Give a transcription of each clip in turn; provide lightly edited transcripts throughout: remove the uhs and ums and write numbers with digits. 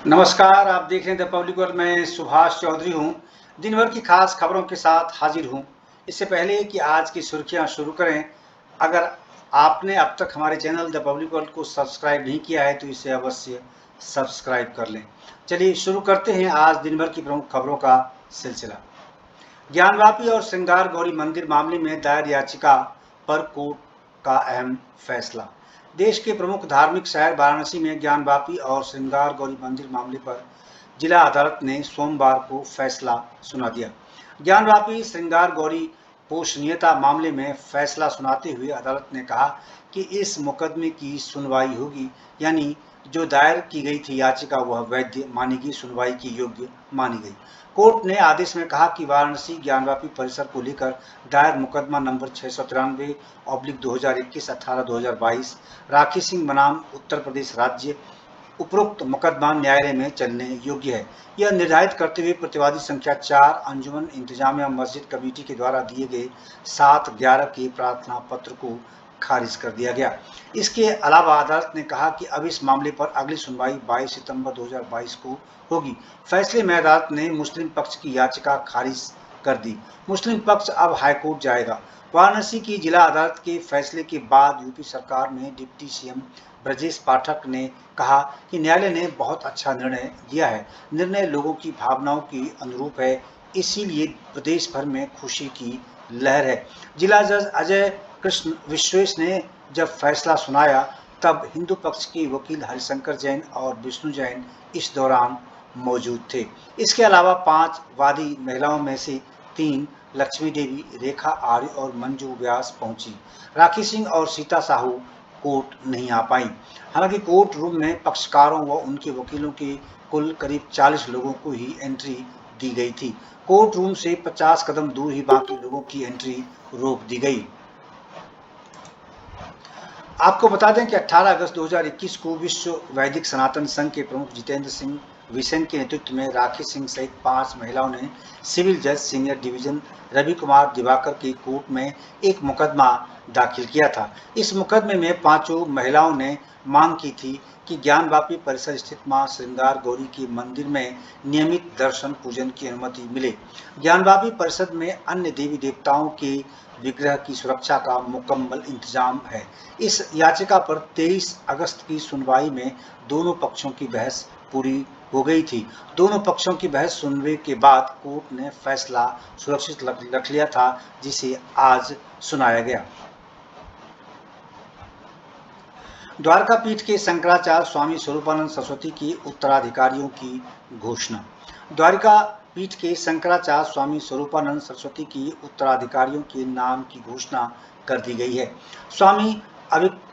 नमस्कार, आप देख रहे हैं द पब्लिक वर्ल्ड। मैं सुभाष चौधरी हूँ। दिन भर की खास खबरों के साथ हाजिर हूँ। इससे पहले कि आज की सुर्खियाँ शुरू करें, अगर आपने अब तक हमारे चैनल द पब्लिक वर्ल्ड को सब्सक्राइब नहीं किया है तो इसे अवश्य सब्सक्राइब कर लें। चलिए शुरू करते हैं आज दिन भर की प्रमुख खबरों का सिलसिला। ज्ञानवापी और श्रृंगार गौरी मंदिर मामले में दायर याचिका पर कोर्ट का अहम फैसला। देश के प्रमुख धार्मिक शहर वाराणसी में ज्ञानवापी और श्रृंगार गौरी मंदिर मामले पर जिला अदालत ने सोमवार को फैसला सुना दिया। ज्ञानवापी श्रृंगार गौरी पोषणीयता मामले में फैसला सुनाते हुए अदालत ने कहा कि इस मुकदमे की सुनवाई होगी, यानी जो दायर की गई थी याचिका वह वैध मानी गई, सुनवाई की योग्य मानी गई। कोर्ट ने आदेश में कहा कि वाराणसी ज्ञानवापी परिसर को लेकर दायर मुकदमा नंबर 693/2021 18/2022 राखी सिंह बनाम उत्तर प्रदेश राज्य उपरोक्त मुकदमा न्यायालय में चलने योग्य है। यह निर्धारित करते हुए प्रतिवादी संख्या 4 अंजुमन इंतजामिया मस्जिद कमेटी के द्वारा दिए गए 7/11 के प्रार्थना पत्र को खारिज कर दिया गया। इसके अलावा अदालत ने कहा कि अब इस मामले पर अगली सुनवाई 22 सितंबर 2022 को होगी। फैसले में अदालत ने मुस्लिम पक्ष की याचिका खारिज कर दी। मुस्लिम पक्ष अब हाईकोर्ट जाएगा। वाराणसी की जिला अदालत के फैसले के बाद यूपी सरकार में डिप्टी सीएम ब्रजेश पाठक ने कहा कि न्यायालय ने बहुत अच्छा निर्णय दिया है। निर्णय लोगों की भावनाओं के अनुरूप है, इसीलिए प्रदेश भर में खुशी की लहर है। जिला जज अजय कृष्ण विश्वेश ने जब फैसला सुनाया तब हिंदू पक्ष के वकील हरिशंकर जैन और विष्णु जैन इस दौरान मौजूद थे। इसके अलावा 5 वादी महिलाओं में से 3 लक्ष्मी देवी, रेखा आर्य और मंजू व्यास पहुंची। राखी सिंह और सीता साहू कोर्ट नहीं आ पाई। हालांकि कोर्ट रूम में पक्षकारों व उनके वकीलों के कुल करीब 40 लोगों को ही एंट्री दी गई थी। कोर्ट रूम से 50 कदम दूर ही बाकी लोगों की एंट्री रोक दी गई। आपको बता दें कि 18 अगस्त 2021 को विश्व वैदिक सनातन संघ के प्रमुख जितेंद्र सिंह विसेन के नेतृत्व में राखी सिंह सहित 5 महिलाओं ने सिविल जज सीनियर डिवीजन रवि कुमार दिवाकर की कोर्ट में एक मुकदमा दाखिल किया था। इस मुकदमे में 5 महिलाओं ने मांग की थी कि ज्ञानवापी परिसर स्थित मां श्रृंगार गौरी के मंदिर में नियमित दर्शन पूजन की अनुमति मिले। ज्ञानवापी परिसर में अन्य देवी देवताओं के विग्रह की सुरक्षा का मुकम्मल इंतजाम है। इस याचिका पर 23 अगस्त की सुनवाई में दोनों पक्षों की बहस पूरी हो गई थी। दोनों पक्षों की बहस सुनने के बाद कोर्ट ने फैसला सुरक्षित रख लिया था, जिसे आज सुनाया गया। द्वारका पीठ के शंकराचार्य स्वामी स्वरूपानंद सरस्वती के उत्तराधिकारियों की घोषणा। द्वारका पीठ के शंकराचार्य स्वामी स्वरूपानंद सरस्वती की उत्तराधिकारियों के नाम की घोषणा कर दी गई है। स्वामी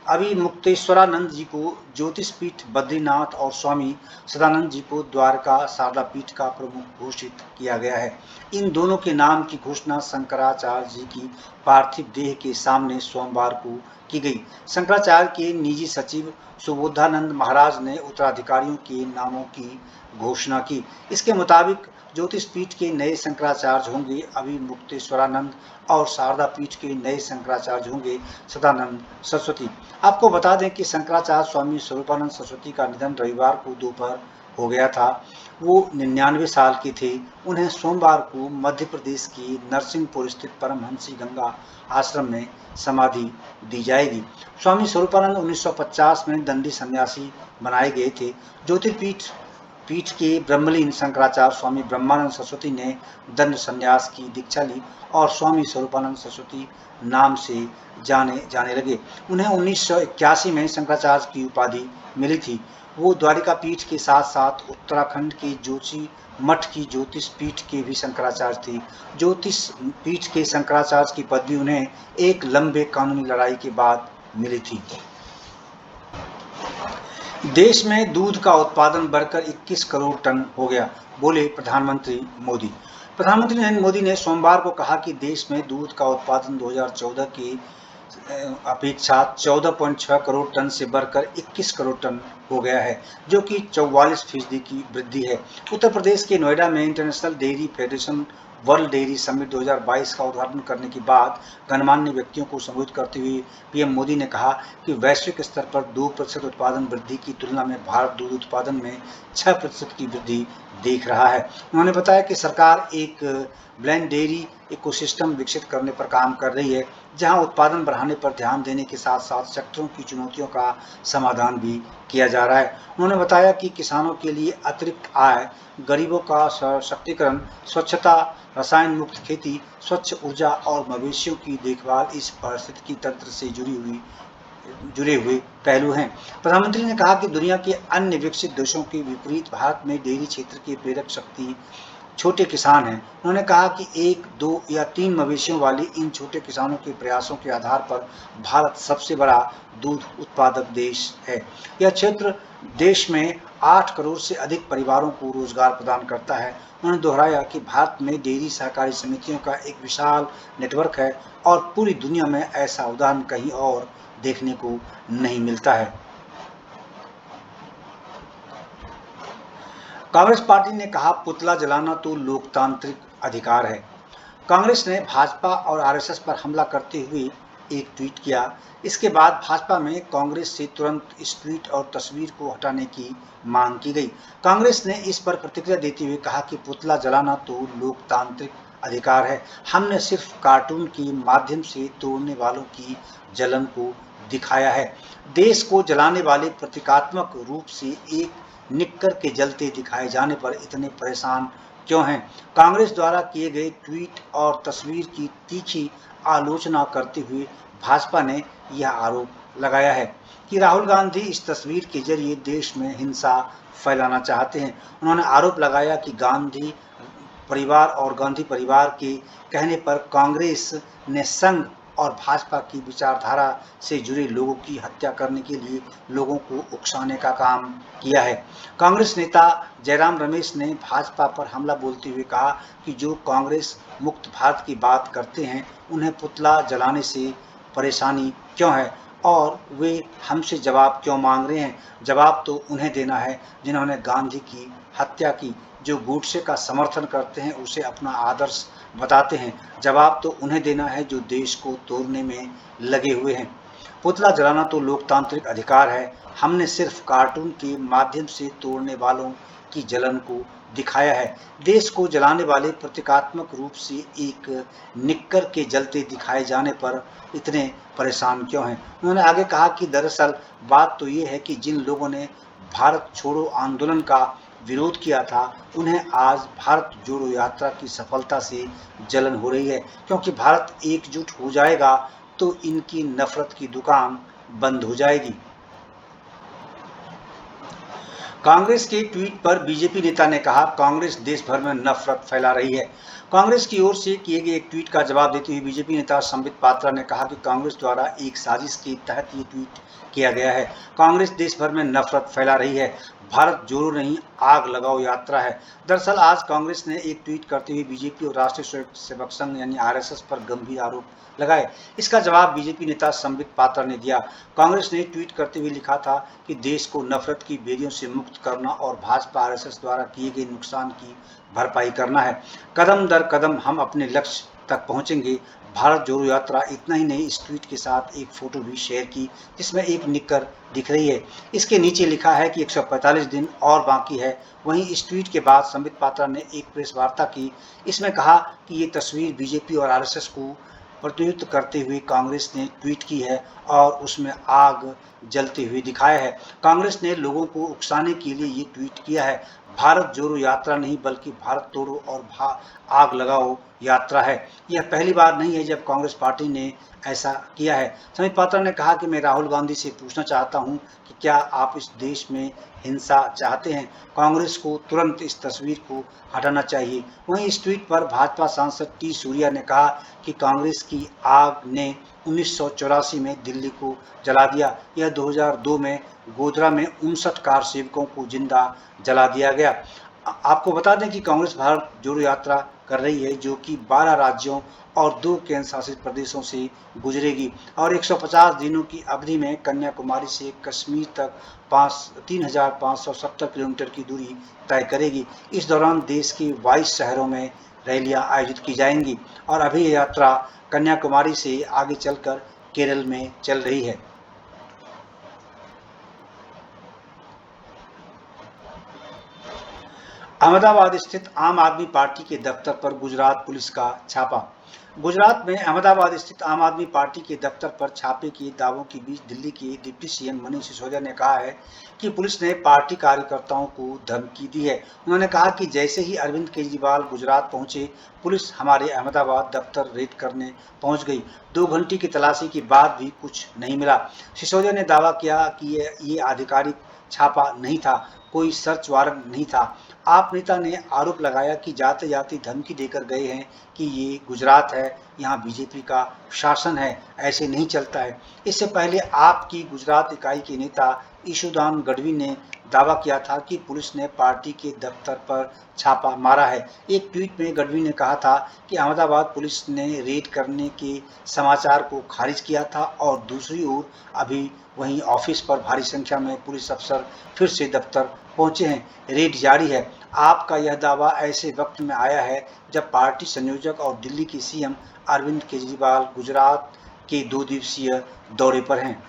अभिमुक्तेश्वरानंद जी को ज्योतिष पीठ बद्रीनाथ और स्वामी सदानंद जी को द्वारका शारदा पीठ का प्रमुख घोषित किया गया है। इन दोनों के नाम की घोषणा शंकराचार्य जी की पार्थिव देह के सामने सोमवार को की गई। शंकराचार्य के निजी सचिव सुबोधानंद महाराज ने उत्तराधिकारियों के नामों की घोषणा की। इसके मुताबिक ज्योतिष पीठ के नए शंकराचार्य होंगे अभिमुक्तेश्वरानंद और शारदा पीठ के नए शंकराचार्य होंगे सदानंद सरस्वती। आपको बता दें कि शंकराचार्य स्वामी स्वरूपानंद सरस्वती का निधन रविवार को दोपहर हो गया था। वो 99 साल के थे। उन्हें सोमवार को मध्य प्रदेश की नरसिंहपुर स्थित परमहंसी गंगा आश्रम में समाधि दी जाएगी। स्वामी स्वरूपानंद 1950 में दंडी सन्यासी बनाए गए थे। ज्योतिर्पीठ पीठ के ब्रह्मलीन शंकराचार्य स्वामी ब्रह्मानंद सरस्वती ने दंड संन्यास की दीक्षा ली और स्वामी स्वरूपानंद सरस्वती नाम से जाने लगे। उन्हें 1981 में शंकराचार्य की उपाधि मिली थी। वो द्वारिका पीठ के साथ साथ उत्तराखंड के जोशी मठ की ज्योतिष पीठ के भी शंकराचार्य थे। ज्योतिष पीठ के शंकराचार्य की पदवी उन्हें एक लंबे कानूनी लड़ाई के बाद मिली थी। देश में दूध का उत्पादन बढ़कर 21 करोड़ टन हो गया, बोले प्रधानमंत्री मोदी। प्रधानमंत्री नरेंद्र मोदी ने सोमवार को कहा कि देश में दूध का उत्पादन 2014 की अपेक्षा 14.6 करोड़ टन से बढ़कर 21 करोड़ टन हो गया है, जो कि 44% की वृद्धि है। उत्तर प्रदेश के नोएडा में international dairy federation world dairy summit 2022 का उद्घाटन करने के बाद गणमान्य व्यक्तियों को संबोधित करते हुए पीएम मोदी ने कहा कि वैश्विक स्तर पर 2% उत्पादन वृद्धि की तुलना में भारत दूध उत्पादन में 6% की वृद्धि देख रहा है। उन्होंने बताया कि सरकार एक ब्लेंड डेयरी इकोसिस्टम विकसित करने पर काम कर रही है, जहां उत्पादन बढ़ाने पर ध्यान देने के साथ साथ सेक्टरों की चुनौतियों का समाधान भी किया जा रहा है। उन्होंने बताया कि किसानों के लिए अतिरिक्त आय, गरीबों का सशक्तिकरण, स्वच्छता, रसायन मुक्त खेती, स्वच्छ ऊर्जा और मवेशियों की देखभाल इस पारिस्थितिकी तंत्र से जुड़े हुए पहलू हैं। प्रधानमंत्री ने कहा कि दुनिया के अन्य विकसित देशों के विपरीत भारत में डेयरी क्षेत्र की प्रेरक शक्ति छोटे किसान हैं। उन्होंने कहा कि 1, 2 या 3 मवेशियों वाले इन छोटे किसानों के प्रयासों के आधार पर भारत सबसे बड़ा दूध उत्पादक देश है। यह क्षेत्र देश में 8 करोड़ से अधिक परिवारों को रोजगार प्रदान करता है। उन्होंने दोहराया कि भारत में डेयरी सहकारी समितियों का एक विशाल नेटवर्क है और पूरी दुनिया में ऐसा उदाहरण कहीं और देखने को नहीं मिलता है। कांग्रेस पार्टी ने कहा, पुतला जलाना तो लोकतांत्रिक अधिकार है। कांग्रेस ने भाजपा और आरएसएस पर हमला करते हुए एक ट्वीट किया। इसके बाद भाजपा में कांग्रेस से तुरंत इस ट्वीट और तस्वीर को हटाने की मांग की गई। कांग्रेस ने इस पर प्रतिक्रिया देते हुए कहा कि पुतला जलाना तो लोकतांत्रिक अधिकार है। हमने सिर्फ कार्टून के माध्यम से तोड़ने वालों की जलन को दिखाया है। देश को जलाने वाले प्रतीकात्मक रूप से एक निक्कर के जलते दिखाए जाने पर इतने परेशान क्यों हैं? कांग्रेस द्वारा किए गए ट्वीट और तस्वीर की तीखी आलोचना करते हुए भाजपा ने यह आरोप लगाया है कि राहुल गांधी इस तस्वीर के जरिए देश में हिंसा फैलाना चाहते हैं। उन्होंने आरोप लगाया कि गांधी परिवार के कहने पर कांग्रेस ने संघ और भाजपा की विचारधारा से जुड़े लोगों की हत्या करने के लिए लोगों को उकसाने का काम किया है। कांग्रेस नेता जयराम रमेश ने भाजपा पर हमला बोलते हुए कहा कि जो कांग्रेस मुक्त भारत की बात करते हैं, उन्हें पुतला जलाने से परेशानी क्यों है और वे हमसे जवाब क्यों मांग रहे हैं? जवाब तो उन्हें देना है जिन्होंने गांधी की हत्या की। जो गूडसे का समर्थन करते हैं उसे अपना आदर्श बताते हैं। जवाब तो उन्हें देना है जो देश को तोड़ने में लगे हुए हैं। पुतला जलाना तो लोकतांत्रिक अधिकार है। हमने सिर्फ कार्टून के माध्यम से तोड़ने वालों की जलन को दिखाया है। देश को जलाने वाले प्रतीकात्मक रूप से एक निक्कर के जलते दिखाए जाने पर इतने परेशान क्यों हैं? उन्होंने आगे कहा कि दरअसल बात तो ये है कि जिन लोगों ने भारत छोड़ो आंदोलन का विरोध किया था, उन्हें आज भारत जोड़ो यात्रा की सफलता से जलन हो रही है, क्योंकि भारत एकजुट हो जाएगा तो इनकी नफरत की दुकान बंद हो जाएगी। कांग्रेस के ट्वीट पर बीजेपी नेता ने कहा, कांग्रेस देश भर में नफरत फैला रही है। कांग्रेस की ओर से किए गए एक ट्वीट का जवाब देते हुए बीजेपी नेता संबित पात्रा ने कहा कि कांग्रेस द्वारा एक साजिश के तहत ये ट्वीट किया गया है। कांग्रेस देश भर में नफरत फैला रही है। भारत जोड़ो नहीं, आग लगाओ यात्रा है। दरअसल आज कांग्रेस ने एक ट्वीट करते हुए बीजेपी और राष्ट्रीय स्वयंसेवक संघ यानी आरएसएस पर गंभीर आरोप लगाए। इसका जवाब बीजेपी नेता संबित पात्रा ने दिया। कांग्रेस ने ट्वीट करते हुए लिखा था कि देश को नफरत की बेड़ियों से मुक्त करना और भाजपा आरएसएस द्वारा किए गए नुकसान की भरपाई करना है। कदम दर कदम हम अपने लक्ष्य तक पहुंचेंगे। भारत जोड़ो यात्रा। इतना ही नहीं, इस ट्वीट के साथ एक फोटो भी शेयर की जिसमें एक निक्कर दिख रही है। इसके नीचे लिखा है कि 145 दिन और बाकी है। वहीं इस ट्वीट के बाद संबित पात्रा ने एक प्रेस वार्ता की। इसमें कहा कि ये तस्वीर बीजेपी और आरएसएस को प्रतिनिधित्व करते हुए कांग्रेस ने ट्वीट की है और उसमें आग जलते हुए दिखाया है। कांग्रेस ने लोगों को उकसाने के लिए ये ट्वीट किया है। भारत जोड़ो यात्रा नहीं बल्कि भारत तोड़ो और आग लगाओ यात्रा है। यह पहली बार नहीं है जब कांग्रेस पार्टी ने ऐसा किया है। संबित पात्रा ने कहा कि मैं राहुल गांधी से पूछना चाहता हूं कि क्या आप इस देश में हिंसा चाहते हैं? कांग्रेस को तुरंत इस तस्वीर को हटाना चाहिए। वहीं इस ट्वीट पर भाजपा सांसद टी सूर्या ने कहा कि कांग्रेस की आग ने 1984 में दिल्ली को जला दिया। यह 2002 में गोधरा में 59 कार सेवकों को जिंदा जला दिया गया। आपको बता दें कि कांग्रेस भारत जोड़ो यात्रा कर रही है जो कि 12 राज्यों और 2 केंद्र शासित प्रदेशों से गुजरेगी और 150 दिनों की अवधि में कन्याकुमारी से कश्मीर तक 3570 किलोमीटर की दूरी तय करेगी। इस दौरान देश के 22 शहरों में रैलियां आयोजित की जाएंगी और अभी यह यात्रा कन्याकुमारी से आगे चलकर केरल में चल रही है। अहमदाबाद स्थित आम आदमी पार्टी के दफ्तर पर गुजरात पुलिस का छापा। गुजरात में अहमदाबाद स्थित आम आदमी पार्टी के दफ्तर पर छापे के दावों के बीच दिल्ली के डिप्टी सीएम मनीष सिसोदिया ने कहा है कि पुलिस ने पार्टी कार्यकर्ताओं को धमकी दी है। उन्होंने कहा कि जैसे ही अरविंद केजरीवाल गुजरात पहुंचे, पुलिस हमारे अहमदाबाद दफ्तर रेड करने पहुंच गई। 2 घंटे की तलाशी के बाद भी कुछ नहीं मिला। सिसोदिया ने दावा किया कि ये आधिकारिक छापा नहीं था, कोई सर्च वारंट नहीं था। आप नेता ने आरोप लगाया कि जाते जाते धमकी देकर गए हैं कि ये गुजरात है, यहाँ बीजेपी का शासन है, ऐसे नहीं चलता है। इससे पहले आपकी गुजरात इकाई के नेता ईशुदान गढ़वी ने दावा किया था कि पुलिस ने पार्टी के दफ्तर पर छापा मारा है। एक ट्वीट में गढ़वी ने कहा था कि अहमदाबाद पुलिस ने रेड करने के समाचार को खारिज किया था और दूसरी ओर अभी वहीं ऑफिस पर भारी संख्या में पुलिस अफसर फिर से दफ्तर पहुंचे हैं, रेड जारी है। आपका यह दावा ऐसे वक्त में आया है जब पार्टी संयोजक और दिल्ली के सीएम अरविंद केजरीवाल गुजरात के 2 दिवसीय दौरे पर हैं।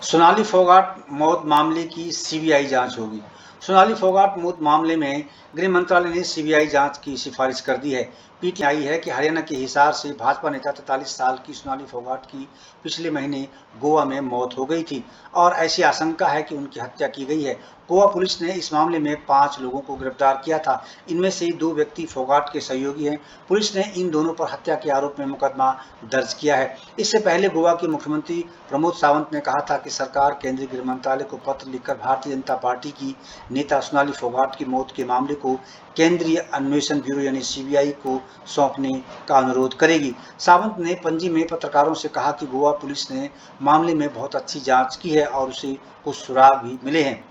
सोनाली फोगाट मौत मामले की सीबीआई जांच होगी। सोनाली फोगाट मौत मामले में गृह मंत्रालय ने सीबीआई जांच की सिफारिश कर दी है। पीठ आई है कि हरियाणा के हिसार से भाजपा नेता 43 साल की सोनाली फोगाट की पिछले महीने गोवा में मौत हो गई थी और ऐसी आशंका है कि उनकी हत्या की गई है। गोवा पुलिस ने इस मामले में 5 लोगों को गिरफ्तार किया था। इनमें से 2 व्यक्ति फोगाट के सहयोगी हैं। पुलिस ने इन दोनों पर हत्या के आरोप में मुकदमा दर्ज किया है। इससे पहले गोवा के मुख्यमंत्री प्रमोद सावंत ने कहा था कि सरकार केंद्रीय गृह मंत्रालय को पत्र लिखकर भारतीय जनता पार्टी की नेता सोनाली फोगाट की मौत के मामले को केंद्रीय अन्वेषण ब्यूरो यानी सीबीआई को सौंपने का अनुरोध करेगी। सावंत ने पणजी में पत्रकारों से कहा कि गोवा पुलिस ने मामले में बहुत अच्छी जांच की है और उसे कुछ सुराग भी मिले हैं।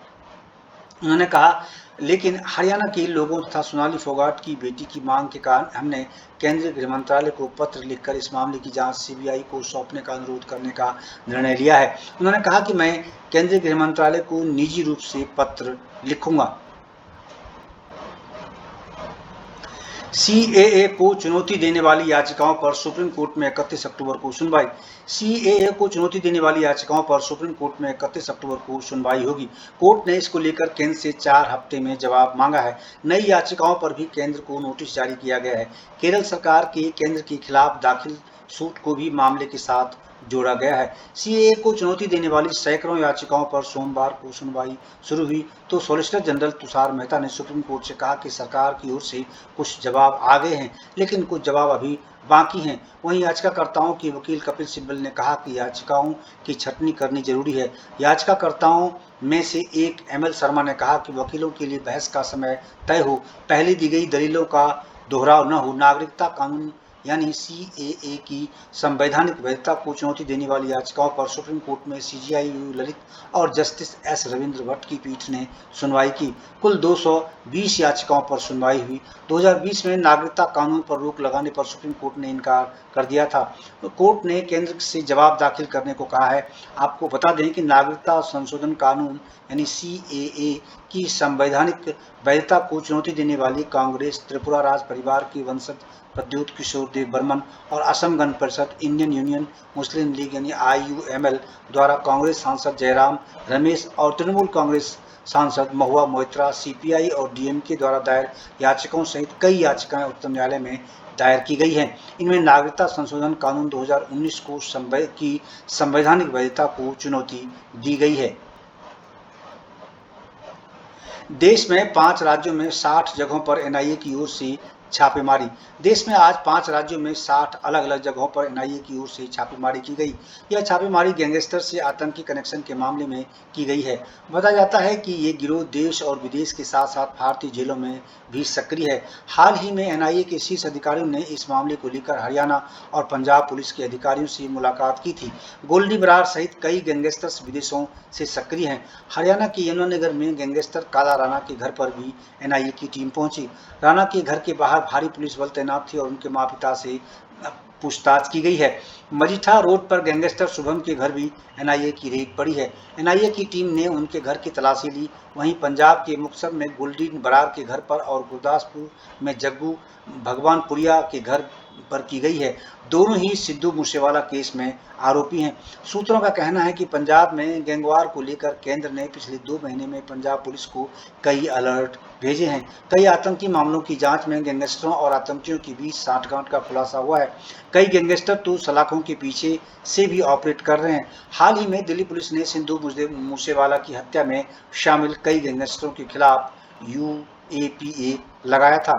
उन्होंने कहा, लेकिन हरियाणा के लोगों तथा सोनाली फोगाट की बेटी की मांग के कारण हमने केंद्रीय गृह मंत्रालय को पत्र लिखकर इस मामले की जांच सीबीआई को सौंपने का अनुरोध करने का निर्णय लिया है। उन्होंने कहा कि मैं केंद्रीय गृह मंत्रालय को निजी रूप से पत्र लिखूंगा। सीएए को चुनौती देने वाली याचिकाओं पर सुप्रीम कोर्ट में 31 अक्टूबर को सुनवाई। सीएए को चुनौती देने वाली याचिकाओं पर सुप्रीम कोर्ट में 31 अक्टूबर को सुनवाई होगी। कोर्ट ने इसको लेकर केंद्र से 4 हफ्ते में जवाब मांगा है। नई याचिकाओं पर भी केंद्र को नोटिस जारी किया गया है। केरल सरकार के केंद्र के खिलाफ दाखिल सूट को भी मामले के साथ जोड़ा गया है। सीएए को चुनौती देने वाली सैकड़ों याचिकाओं पर सोमवार को सुनवाई शुरू हुई तो सॉलिसिटर जनरल तुषार मेहता ने सुप्रीम कोर्ट से कहा कि सरकार की ओर से कुछ जवाब आ गए हैं, लेकिन कुछ जवाब अभी बाकी हैं। वहीं याचिकाकर्ताओं के वकील कपिल सिब्बल ने कहा कि याचिकाओं की छंटनी करनी जरूरी है। याचिकाकर्ताओं में से एक एमएल शर्मा ने कहा कि वकीलों के लिए बहस का समय तय हो, पहले दी गई दलीलों का दोहराव न हो। नागरिकता कानून यानी सीएए की संवैधानिक वैधता को चुनौती देने वाली याचिकाओं पर सुप्रीम कोर्ट में सीजेआई ललित और जस्टिस एस रविंद्र भट्ट की पीठ ने सुनवाई की। कुल 220 याचिकाओं पर सुनवाई हुई। 2020 में नागरिकता कानून पर रोक लगाने पर सुप्रीम कोर्ट ने इनकार कर दिया था। कोर्ट ने केंद्र से जवाब दाखिल करने को कहा है। आपको बता दें कि नागरिकता संशोधन कानून यानी सीएए की संवैधानिक वैधता को चुनौती देने वाली कांग्रेस, त्रिपुरा राज परिवार के वंशज प्रद्योत किशोर देव बर्मन और असम गण परिषद, इंडियन यूनियन मुस्लिम लीग यानी आईयूएमएल द्वारा कांग्रेस सांसद जयराम रमेश और तृणमूल कांग्रेस सांसद महुआ मोइत्रा, सीपीआई और डीएमके द्वारा दायर याचिकाओं सहित कई याचिकाएं उच्चतम न्यायालय में दायर की गई हैं। इनमें नागरिकता संशोधन कानून 2019 को की संवैधानिक वैधता को चुनौती दी गई है। देश में 5 राज्यों में 60 जगहों पर एनआईए की ओर से छापेमारी। देश में आज 5 राज्यों में 60 अलग अलग जगहों पर एनआईए की ओर से छापेमारी की गई। यह छापेमारी गैंगस्टर से आतंकी कनेक्शन के मामले में की गई है। बताया जाता है कि ये गिरोह देश और विदेश के साथ साथ भारतीय जेलों में भी सक्रिय है। हाल ही में एनआईए के शीर्ष अधिकारियों ने इस मामले को लेकर हरियाणा और पंजाब पुलिस के अधिकारियों से मुलाकात की थी। गोल्डी बरार सहित कई गैंगस्टर्स विदेशों से सक्रिय हैं। हरियाणा के यमुनानगर में गैंगस्टर काला राणा के घर पर भी एनआईए की टीम पहुंची। राणा के घर के बाहर भारी पुलिस बल तैनात थी और उनके माता-पिता से पूछताछ की गई है। मजीठा रोड पर गैंगस्टर शुभम के घर भी एनआईए की रेड पड़ी है। एनआईए की टीम ने उनके घर की तलाशी ली। वहीं पंजाब के मुक्तसर में गुलदीन बरार के घर पर और गुरदासपुर में जग्गू भगवानपुरिया के घर पर की गई है। दोनों ही सिद्धू मूसेवाला केस में आरोपी हैं। सूत्रों का कहना है कि पंजाब में गैंगवार को लेकर केंद्र ने पिछले 2 महीने में पंजाब पुलिस को कई अलर्ट भेजे हैं। कई आतंकी मामलों की जांच में गैंगस्टरों और आतंकियों के बीच साठगांठ का खुलासा हुआ है। कई गैंगस्टर तो सलाखों के पीछे से भी ऑपरेट कर रहे हैं। हाल ही में दिल्ली पुलिस ने सिद्धू मूसेवाला की हत्या में शामिल कई गैंगस्टरों के खिलाफ यूएपीए लगाया था।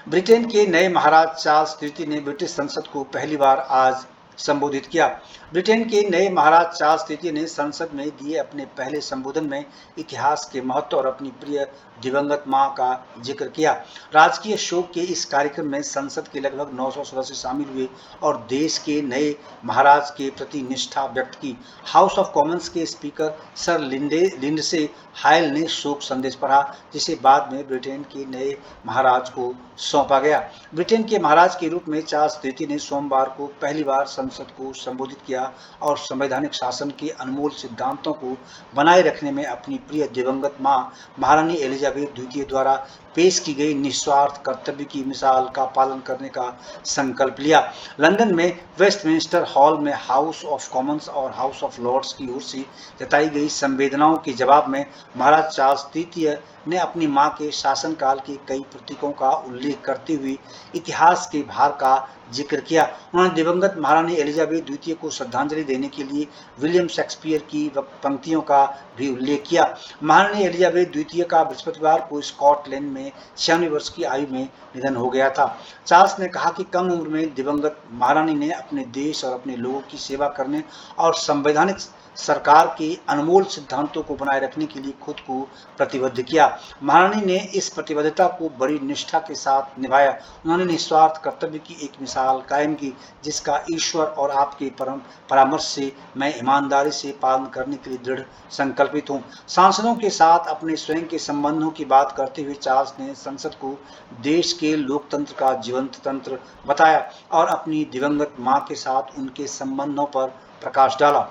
ब्रिटेन के नए महाराज चार्ल्स तृतीय ने ब्रिटिश संसद को पहली बार आज संबोधित किया। ब्रिटेन के नए महाराज चार्ल्स तृतीय ने संसद में दिए अपने पहले संबोधन में इतिहास के महत्व और अपनी प्रिय दिवंगत मां का जिक्र किया। राजकीय शोक के इस कार्यक्रम में संसद के लगभग 900 सदस्य शामिल हुए और देश के नए महाराज के प्रति निष्ठा व्यक्त की। हाउस ऑफ कॉमन्स के स्पीकर सर लिंडसे हायल ने शोक संदेश पढ़ा, जिसे बाद में ब्रिटेन के नए महाराज को सौंपा गया। ब्रिटेन के महाराज के रूप में चार्ल्स तृतीय ने सोमवार को पहली बार संसद को संबोधित किया और संवैधानिक शासन के अनमोल सिद्धांतों को बनाए रखने में अपनी प्रिय दिवंगत मां महारानी एलिजाबेथ द्वितीय द्वारा पेश की गई निस्वार्थ कर्तव्य की मिसाल का पालन करने का संकल्प लिया। लंदन में वेस्टमिंस्टर हॉल में हाउस ऑफ कॉमन्स और हाउस ऑफ लॉर्ड्स की ओर से जताई गई संवेदनाओं के जवाब में महाराज चार्ल्स तृतीय ने अपनी मां के शासनकाल के कई प्रतीकों का उल्लेख करते हुए इतिहास के भार का जिक्र किया। उन्होंने दिवंगत महारानी एलिजाबेथ द्वितीय को श्रद्धांजलि देने के लिए विलियम शेक्सपियर की पंक्तियों का भी उल्लेख किया। महारानी एलिजाबेथ द्वितीय का बृहस्पतिवार को स्कॉटलैंड में 96 वर्ष की आयु में निधन हो गया था। चार्ल्स ने कहा कि कम उम्र में दिवंगत महारानी ने अपने देश और अपने लोगों की सेवा करने और संवैधानिक सरकार के अनमोल सिद्धांतों को बनाए रखने के लिए खुद को प्रतिबद्ध किया। महारानी ने इस प्रतिबद्धता को बड़ी निष्ठा के साथ निभाया। उन्होंने निस्वार्थ कर्तव्य की एक मिसाल कायम की, जिसका ईश्वर और आपके परामर्श से मैं ईमानदारी से पालन करने के लिए दृढ़ संकल्पित हूँ। सांसदों के साथ अपने स्वयं के संबंधों की बात करते हुए चार्ल्स ने संसद को देश के लोकतंत्र का जीवंत तंत्र बताया और अपनी दिवंगत मां के साथ उनके संबंधों पर प्रकाश डाला।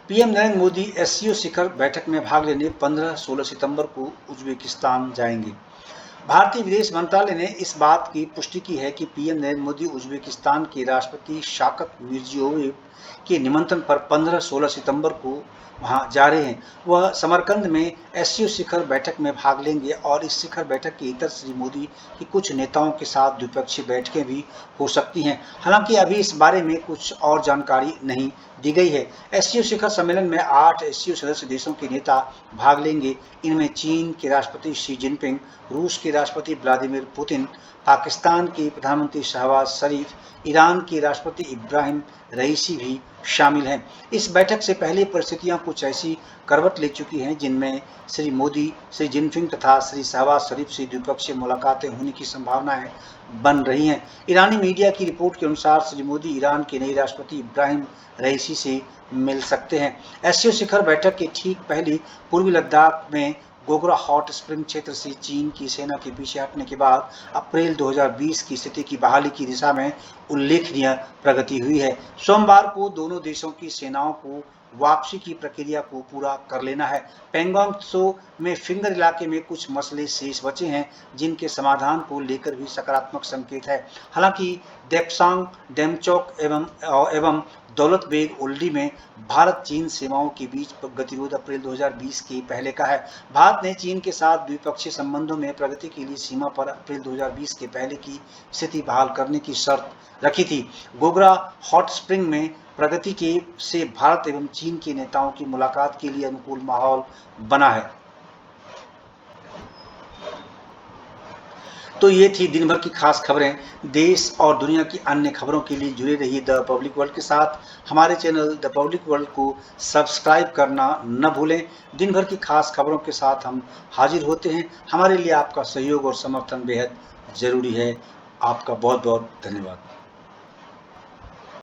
पीएम नरेंद्र मोदी एससीओ शिखर बैठक में भाग लेने 15-16 सितंबर को उज्बेकिस्तान जाएंगे। भारतीय विदेश मंत्रालय ने इस बात की पुष्टि की है कि पीएम नरेंद्र मोदी उज्बेकिस्तान के राष्ट्रपति शाकत मिर्जियोयेव के निमंत्रण पर 15-16 सितंबर को वहां जा रहे हैं। वह समरकंद में एससीओ शिखर बैठक में भाग लेंगे और इस शिखर बैठक के इतर श्री मोदी की कुछ नेताओं के साथ द्विपक्षीय बैठकें भी हो सकती हैं। हालांकि अभी इस बारे में कुछ और जानकारी नहीं दी गई है। एससीओ शिखर सम्मेलन में 8 एससीओ सदस्य देशों के नेता भाग लेंगे। इनमें चीन के राष्ट्रपति शी जिनपिंग, रूस के राष्ट्रपति व्लादिमीर पुतिन, पाकिस्तान के प्रधानमंत्री शहबाज शरीफ, ईरान के राष्ट्रपति इब्राहिम रईसी भी शामिल हैं। इस बैठक से पहले परिस्थितियां कुछ ऐसी करवट ले चुकी हैं जिनमें श्री मोदी, श्री जिनपिंग तथा श्री शहबाज शरीफ से द्विपक्षीय मुलाकातें होने की संभावनाएं बन रही हैं। ईरानी मीडिया की रिपोर्ट के अनुसार श्री मोदी ईरान के नए राष्ट्रपति इब्राहिम रईसी से मिल सकते हैं। एससीओ शिखर बैठक के ठीक पहले पूर्वी लद्दाख में गोगरा हॉट स्प्रिंग क्षेत्र से चीन की सेना के पीछे हटने के बाद अप्रैल 2020 की स्थिति की बहाली की दिशा में उल्लेखनीय प्रगति हुई है। सोमवार को दोनों देशों की सेनाओं को वापसी की प्रक्रिया को पूरा कर लेना है। पेंगोंग त्सो में फिंगर इलाके में कुछ मसले शेष बचे हैं, जिनके समाधान को लेकर भी सकारात्मक संकेत है। हालांकि देप्सांग, डेमचौक एवं दौलत बेग ओल्डी में भारत चीन सेनाओं के बीच गतिरोध अप्रैल 2020 के पहले का है। भारत ने चीन के साथ द्विपक्षीय संबंधों में प्रगति के लिए सीमा पर अप्रैल 2020 के पहले की स्थिति बहाल करने की शर्त रखी थी। गोगरा हॉट स्प्रिंग में प्रगति के से भारत एवं चीन के नेताओं की मुलाकात के लिए अनुकूल माहौल बना है। तो ये थी दिन भर की खास खबरें। देश और दुनिया की अन्य खबरों के लिए जुड़े रहिए द पब्लिक वर्ल्ड के साथ। हमारे चैनल द पब्लिक वर्ल्ड को सब्सक्राइब करना न भूलें। दिन भर की खास खबरों के साथ हम हाजिर होते हैं। हमारे लिए आपका सहयोग और समर्थन बेहद जरूरी है। आपका बहुत बहुत धन्यवाद।